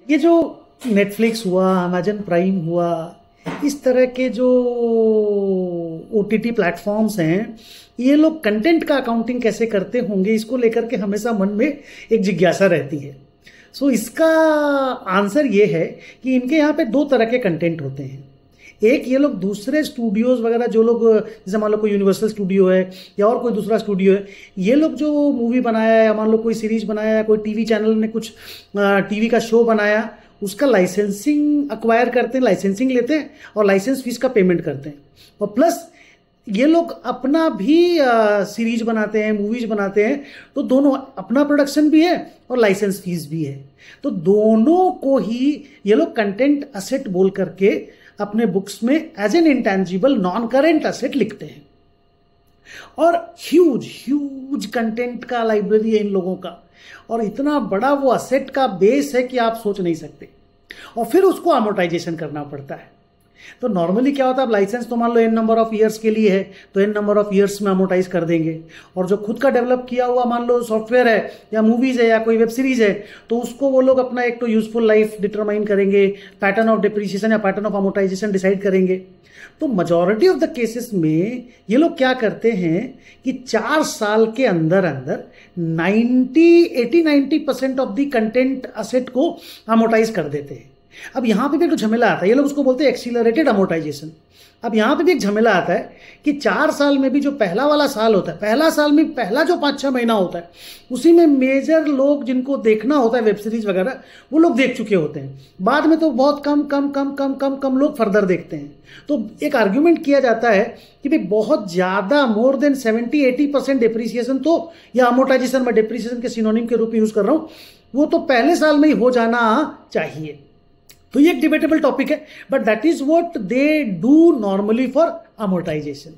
ये जो नेटफ्लिक्स हुआ, अमेजन प्राइम हुआ, इस तरह के जो ओटीटी प्लेटफॉर्म्स हैं, ये लोग कंटेंट का अकाउंटिंग कैसे करते होंगे, इसको लेकर के हमेशा मन में एक जिज्ञासा रहती है। सो इसका आंसर ये है कि इनके यहाँ पे दो तरह के कंटेंट होते हैं। एक, ये लोग दूसरे स्टूडियोज वगैरह, जो लोग जैसे मान लो कोई यूनिवर्सल स्टूडियो है या और कोई दूसरा स्टूडियो है, ये लोग जो मूवी बनाया है या मान लो कोई सीरीज बनाया है, कोई टीवी चैनल ने कुछ टीवी का शो बनाया, उसका लाइसेंसिंग अक्वायर करते हैं, लाइसेंसिंग लेते हैं और लाइसेंस फीस का पेमेंट करते हैं। और प्लस ये लोग अपना भी सीरीज बनाते हैं, मूवीज बनाते हैं, तो दोनों अपना प्रोडक्शन भी है और लाइसेंस फीस भी है। तो दोनों को ही ये लोग कंटेंट असेट बोल करके अपने बुक्स में as an intangible non current asset लिखते हैं। और ह्यूज कंटेंट का लाइब्रेरी है इन लोगों का, और इतना बड़ा वो असेट का बेस है कि आप सोच नहीं सकते। और फिर उसको अमोर्टाइजेशन करना पड़ता है। तो नॉर्मली क्या होता है, अब लाइसेंस तो मान लो n नंबर ऑफ ईयर्स के लिए है, तो n नंबर ऑफ ईयर्स में अमोर्टाइज कर देंगे। और जो खुद का डेवलप किया हुआ मान लो सॉफ्टवेयर है या मूवीज है या कोई वेब सीरीज है, तो उसको वो लोग अपना एक तो यूजफुल लाइफ डिटरमाइन करेंगे, पैटर्न ऑफ डिप्रिसिएशन या पैटर्न ऑफ अमोर्टाइजेशन डिसाइड करेंगे। तो मेजॉरिटी ऑफ द केसेस में ये लोग क्या करते हैं कि 4 साल के अंदर अंदर 90% ऑफ द कंटेंट असेट को अमोर्टाइज कर देते हैं। अब यहां पे भी एक झमेला आता है, ये लोग उसको बोलते हैं एक्सीलरेटेड अमोर्टाइजेशन। अब यहां पे भी एक झमेला आता है कि 4 साल में भी जो पहला वाला साल होता है, पहला साल में पहला जो 5-6 महीना होता है, उसी में मेजर लोग जिनको देखना होता है वेब सीरीज वगैरह, वो लोग देख चुके होते हैं। बाद में तो बहुत कम लोग फर्दर देखते हैं। तो एक आर्ग्यूमेंट किया जाता है कि भाई बहुत ज्यादा मोर देन 70-80% डिप्रिसिएशन, तो या अमोर्टाइजेशन में डिप्रिसिएशन के सिनोनिम के रूप में यूज कर रहा हूं, वो तो पहले साल में ही हो जाना चाहिए। तो ये एक डिबेटेबल टॉपिक है, but that is what they do normally for amortisation.